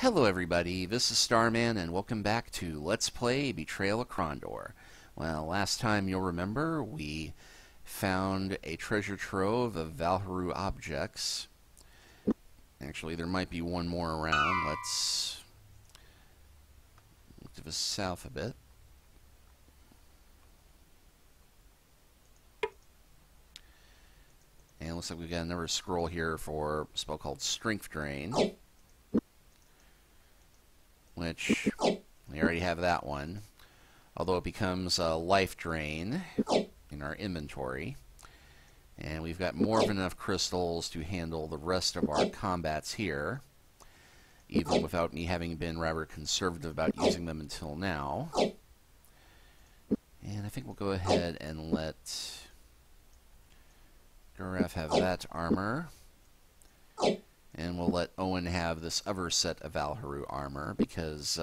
Hello everybody, this is Starman and welcome back to Let's Play Betrayal of Krondor. Well, last time you'll remember we found a treasure trove of Valharu objects. Actually, there might be one more around. Let's look to the south a bit. And it looks like we've got another scroll here for a spell called Strength Drain, which we already have that one, although it becomes a life drain in our inventory. And we've got more than enough crystals to handle the rest of our combats here, even without me having been rather conservative about using them until now. And I think we'll go ahead and let Guraf have that armor. And we'll let Owen have this other set of Valharu armor, because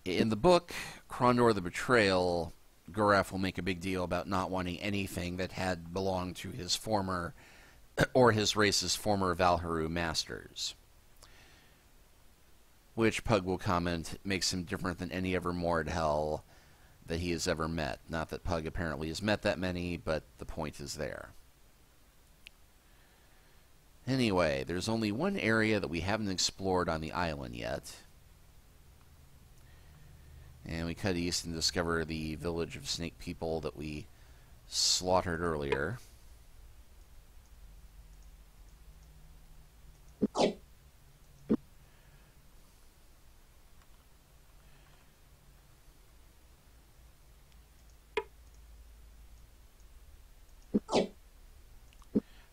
in the book, Krondor the Betrayal, Guraf will make a big deal about not wanting anything that had belonged to his former, or his race's former Valharu masters. Which, Pug will comment, makes him different than any other Mordhel that he has ever met. Not that Pug apparently has met that many, but the point is there. Anyway, there's only one area that we haven't explored on the island yet. And we cut east and discover the village of snake people that we slaughtered earlier.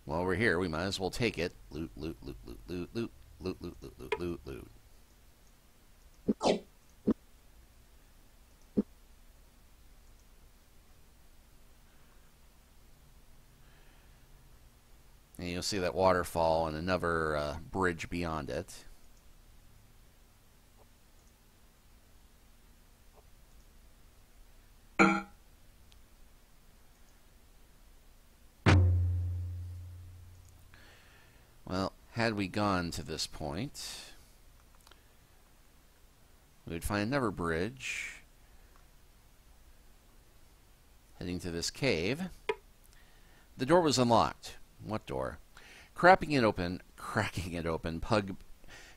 While we're here, we might as well take it. Loot, loot, loot, loot, loot, loot, loot, loot, loot, loot, loot, loot. And you'll see that waterfall and another bridge beyond it. Well, had we gone to this point, we would find another bridge heading to this cave. The door was unlocked. What door? Cracking it open, Pug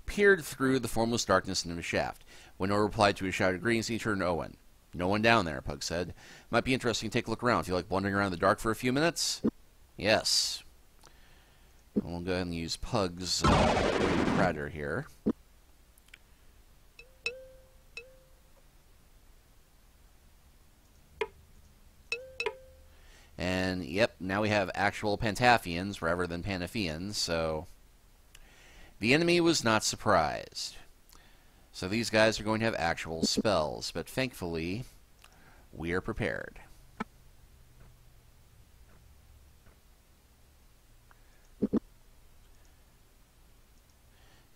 peered through the formless darkness into the shaft. When Owen replied to his shouted greetings, he turned to Owen. "No one down there," Pug said. "Might be interesting to take a look around. Feel like wandering around in the dark for a few minutes?" "Yes." We'll go ahead and use Pug's Predator here. And, yep, now we have actual Pantafians rather than Panathians, so the enemy was not surprised. So these guys are going to have actual spells, but thankfully, we are prepared.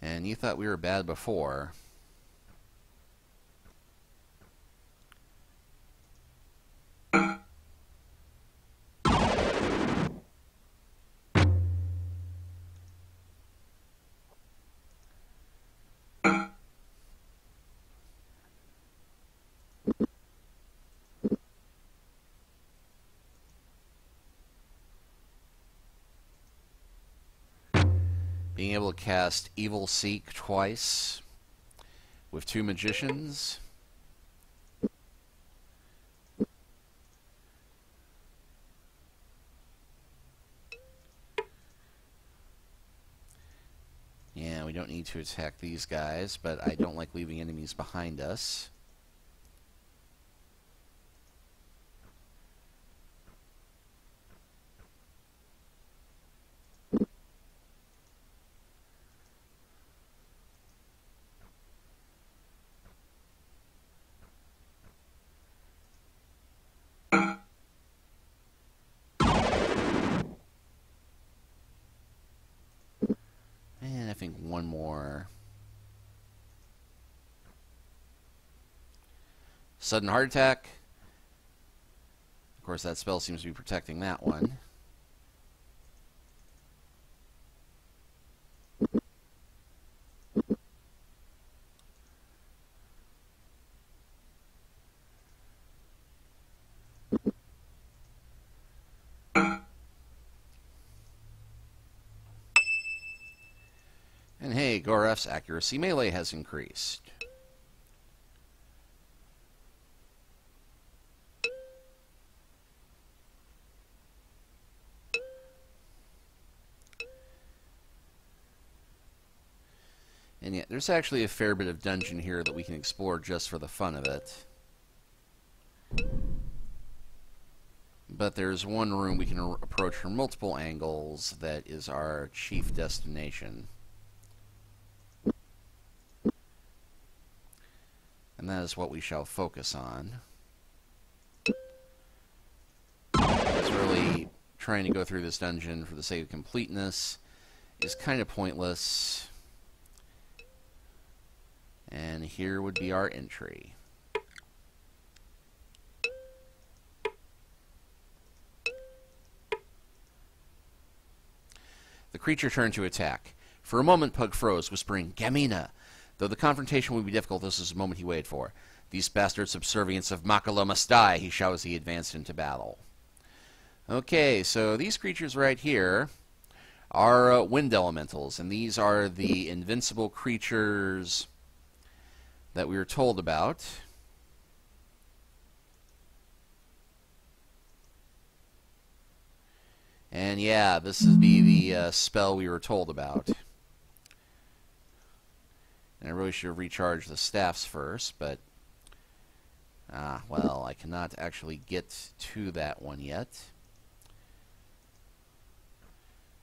And you thought we were bad before. Being able to cast Evil Seek twice with 2 magicians. Yeah, we don't need to attack these guys, but I don't like leaving enemies behind us. And I think one more. Sudden heart attack. Of course, that spell seems to be protecting that one. And hey, Goref's accuracy melee has increased. And yet, there's actually a fair bit of dungeon here that we can explore just for the fun of it. But there's one room we can approach from multiple angles that is our chief destination. And that is what we shall focus on. It's really trying to go through this dungeon for the sake of completeness is kind of pointless. And here would be our entry. The creature turned to attack. For a moment, Pug froze, whispering, "Gamina!" Though the confrontation would be difficult, this was the moment he waited for. "These bastards' subservients of Makala must die," he shouted as he advanced into battle. Okay, so these creatures right here are wind elementals, and these are the invincible creatures that we were told about. And yeah, this would be the spell we were told about. And I really should have recharged the staffs first, but well, I cannot actually get to that one yet.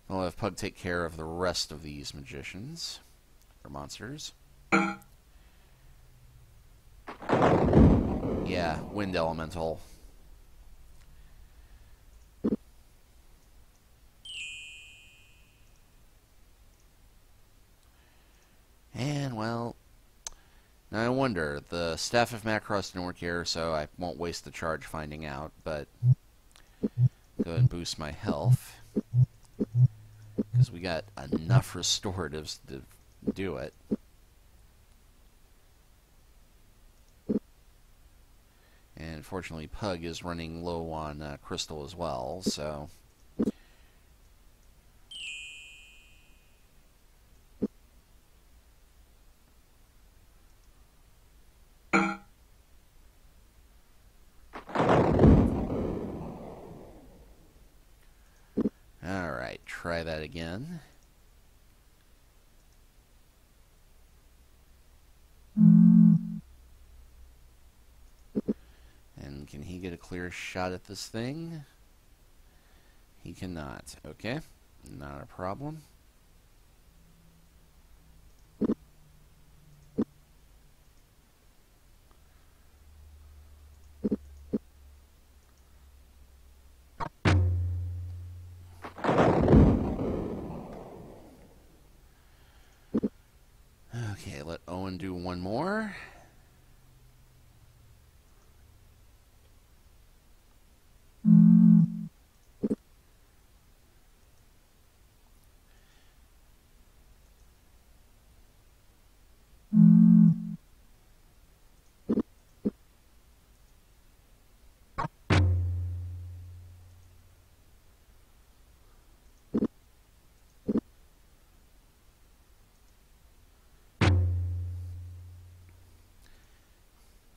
I'll have Pug take care of the rest of these magicians, or monsters. Yeah, wind elemental. And, well, now I wonder, the Staff of Macross didn't work here, so I won't waste the charge finding out, but go ahead and boost my health, because we got enough restoratives to do it. And unfortunately, Pug is running low on crystal as well, so... Alright, try that again. And can he get a clear shot at this thing? He cannot. Okay, not a problem. Okay, let Owen do one more.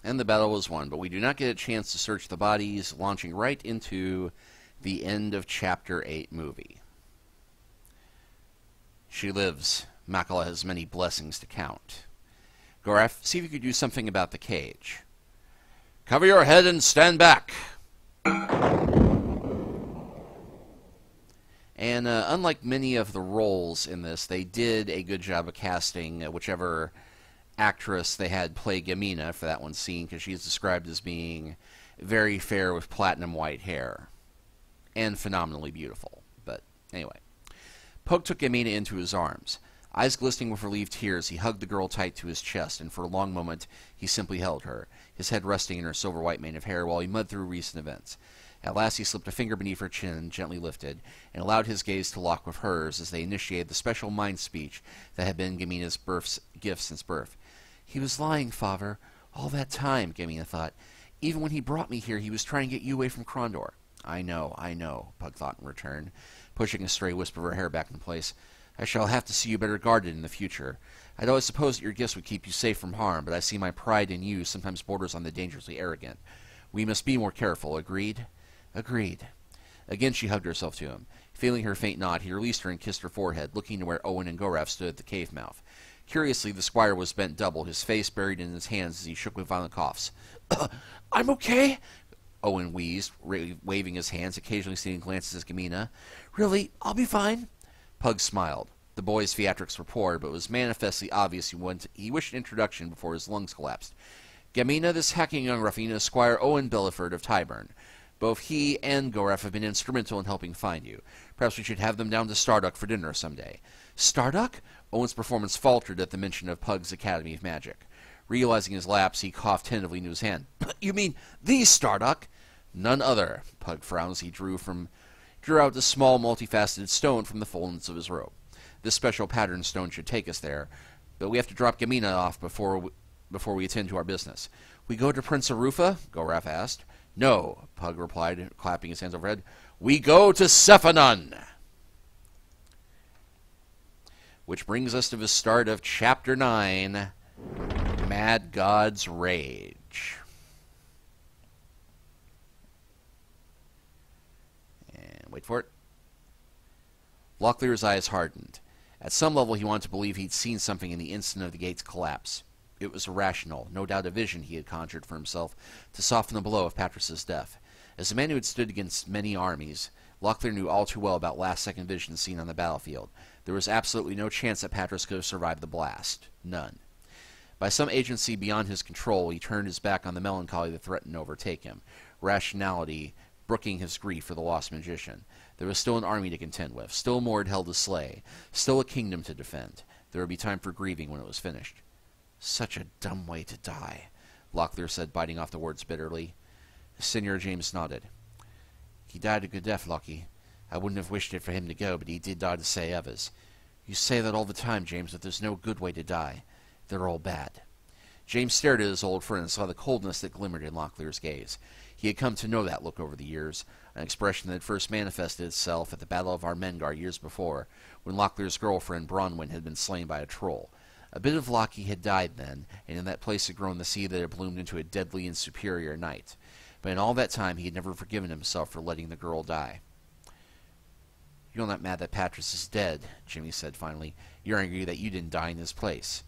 And the battle was won, but we do not get a chance to search the bodies, launching right into the end of Chapter 8 movie. She lives. Makala has many blessings to count. Goref, see if you could do something about the cage. Cover your head and stand back! And unlike many of the roles in this, they did a good job of casting whichever actress they had play Gamina for that one scene, because she's described as being very fair with platinum white hair and phenomenally beautiful. But anyway, Poke took Gamina into his arms. Eyes glistening with relieved tears, he hugged the girl tight to his chest, and for a long moment he simply held her, his head resting in her silver white mane of hair while he mudded through recent events. At last he slipped a finger beneath her chin, gently lifted, and allowed his gaze to lock with hers as they initiated the special mind speech that had been Gamina's gift since birth. He was lying, father, all that time, Gamina thought. Even when he brought me here, he was trying to get you away from Krondor. I know, Pug thought in return, pushing a stray wisp of her hair back in place. I shall have to see you better guarded in the future. I'd always supposed that your gifts would keep you safe from harm, but I see my pride in you sometimes borders on the dangerously arrogant. We must be more careful, agreed? Agreed. Again she hugged herself to him. Feeling her faint nod, he released her and kissed her forehead, looking to where Owen and Goraf stood at the cave mouth. Curiously, the squire was bent double, his face buried in his hands as he shook with violent coughs. I'm okay, Owen wheezed, waving his hands, occasionally stealing glances at Gamina. Really, I'll be fine. Pug smiled. The boy's theatrics were poor, but it was manifestly obvious he wished an introduction before his lungs collapsed. Gamina, this hacking young ruffian, is Squire Owen Billiford of Tyburn. Both he and Goraf have been instrumental in helping find you. Perhaps we should have them down to Starduck for dinner someday. Starduck? Owen's performance faltered at the mention of Pug's Academy of Magic. Realizing his lapse, he coughed tentatively into his hand. You mean the Starduck? None other. Pug frowned as he drew out a small, multifaceted stone from the folds of his robe. This special pattern stone should take us there, but we have to drop Gamina off before we attend to our business. We go to Prince Arufa? Goraf asked. No, Pug replied, clapping his hands overhead. We go to Sephanon! Which brings us to the start of Chapter 9, Mad God's Rage. And wait for it. Locklear's eyes hardened. At some level, he wanted to believe he'd seen something in the instant of the gate's collapse. It was irrational, no doubt a vision he had conjured for himself to soften the blow of Patris's death. As a man who had stood against many armies, Locklear knew all too well about last-second visions seen on the battlefield. There was absolutely no chance that Patris could have survived the blast. None. By some agency beyond his control, he turned his back on the melancholy that threatened to overtake him, rationality brooking his grief for the lost magician. There was still an army to contend with, still Mordhel to slay, still a kingdom to defend. There would be time for grieving when it was finished. Such a dumb way to die, Locklear said, biting off the words bitterly. Senior James nodded. He died a good death, Lockie. I wouldn't have wished it for him to go, but he did die to save others. You say that all the time, James, but there's no good way to die. They're all bad. James stared at his old friend and saw the coldness that glimmered in Locklear's gaze. He had come to know that look over the years, an expression that had first manifested itself at the Battle of Armengar years before, when Locklear's girlfriend Bronwyn had been slain by a troll. A bit of Lockie had died then, and in that place had grown the seed that had bloomed into a deadly and superior knight. But in all that time he had never forgiven himself for letting the girl die. You're not mad that Patris is dead, Jimmy said finally. You're angry that you didn't die in his place.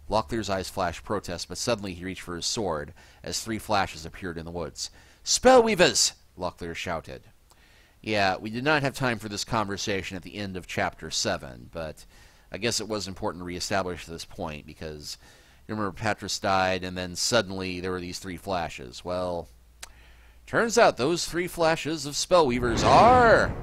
Locklear's eyes flashed protest, but suddenly he reached for his sword, as 3 flashes appeared in the woods. Spellweavers! Locklear shouted. Yeah, we did not have time for this conversation at the end of Chapter 7, but I guess it was important to reestablish this point, because you remember Patris died, and then suddenly there were these 3 flashes. Well, turns out those 3 flashes of Spellweavers are...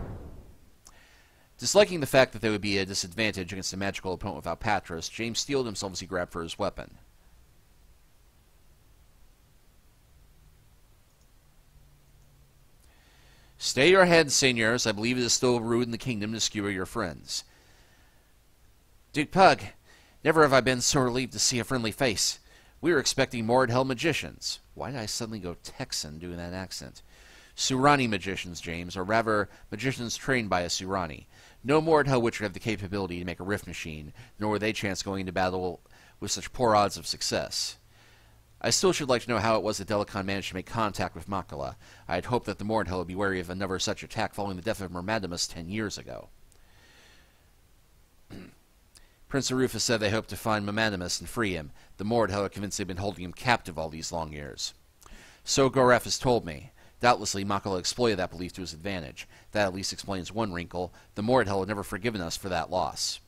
Disliking the fact that there would be a disadvantage against a magical opponent without Patris, James steeled himself as he grabbed for his weapon. Stay your heads, seigneurs. I believe it is still rude in the kingdom to skewer your friends. Duke Pug, never have I been so relieved to see a friendly face. We were expecting Mordhel magicians. Why did I suddenly go Texan doing that accent? Surani magicians, James, or rather, magicians trained by a Surani. No Mordhel witch would have the capability to make a rift machine, nor would they chance going into battle with such poor odds of success. I still should like to know how it was that Delicon managed to make contact with Makala. I had hoped that the Mordhel would be wary of another such attack following the death of Myrmadamus 10 years ago. Prince Arufa said they hoped to find Myrmadamus and free him. The Mordhel are convinced they've been holding him captive all these long years. So Goraf has told me. Doubtlessly, Makala exploited that belief to his advantage. That at least explains one wrinkle. The Mordhel had never forgiven us for that loss.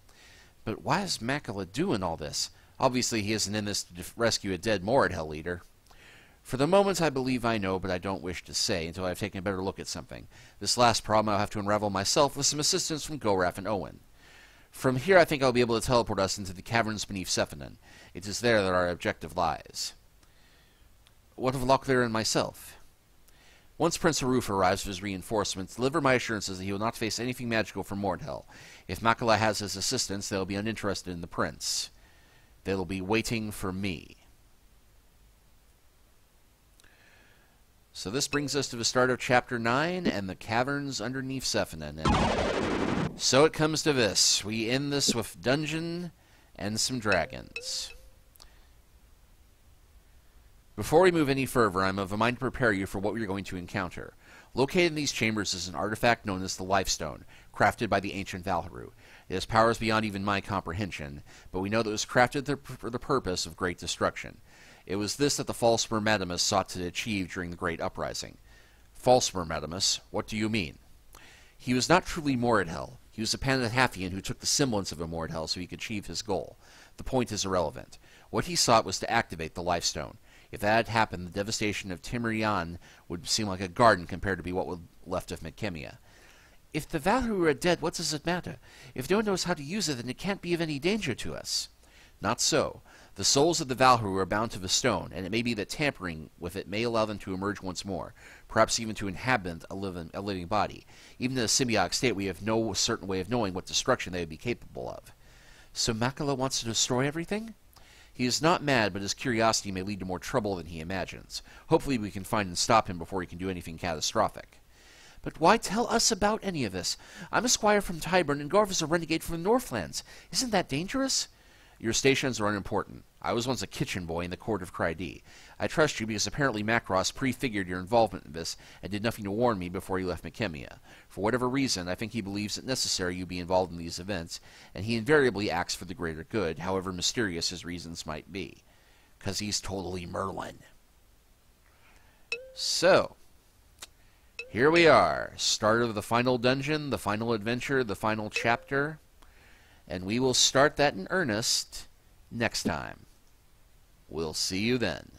But why is Makala doing all this? Obviously, he isn't in this to rescue a dead Mordhel leader. For the moment, I believe I know, but I don't wish to say until I've taken a better look at something. This last problem I'll have to unravel myself with some assistance from Goraf and Owen. From here, I think I'll be able to teleport us into the caverns beneath Sephanon. It is there that our objective lies. What of Locklear and myself? Once Prince Arufa arrives with his reinforcements, deliver my assurances that he will not face anything magical from Mordhel. If Makala has his assistance, they will be uninterested in the prince. They will be waiting for me. So this brings us to the start of Chapter 9 and the caverns underneath Sephanon. And So it comes to this. We end this with dungeon and some dragons. Before we move any further, I'm of a mind to prepare you for what we are going to encounter. Located in these chambers is an artifact known as the Lifestone, crafted by the ancient Valharu. It has powers beyond even my comprehension, but we know that it was crafted for the purpose of great destruction. It was this that the false Myrmetimus sought to achieve during the Great Uprising. False Myrmetimus? What do you mean? He was not truly Moradhel. He was a Panathathian who took the semblance of a Moradhel so he could achieve his goal. The point is irrelevant. What he sought was to activate the Lifestone. If that had happened, the devastation of Timurian would seem like a garden compared to what was left of Mechemia. If the Valharu are dead, what does it matter? If no one knows how to use it, then it can't be of any danger to us. Not so. The souls of the Valharu are bound to the stone, and it may be that tampering with it may allow them to emerge once more, perhaps even to inhabit a living body. Even in a symbiotic state, we have no certain way of knowing what destruction they would be capable of. So Makala wants to destroy everything? He is not mad, but his curiosity may lead to more trouble than he imagines. Hopefully we can find and stop him before he can do anything catastrophic. But why tell us about any of this? I'm a squire from Tyburn, and Garv is a renegade from the Northlands. Isn't that dangerous? Your stations are unimportant. I was once a kitchen boy in the court of Crydi. I trust you because apparently Macross prefigured your involvement in this and did nothing to warn me before you left Mechemia. For whatever reason, I think he believes it necessary you be involved in these events, and he invariably acts for the greater good, however mysterious his reasons might be. 'Cause he's totally Merlin. So, here we are. Start of the final dungeon, the final adventure, the final chapter. And we will start that in earnest next time. We'll see you then.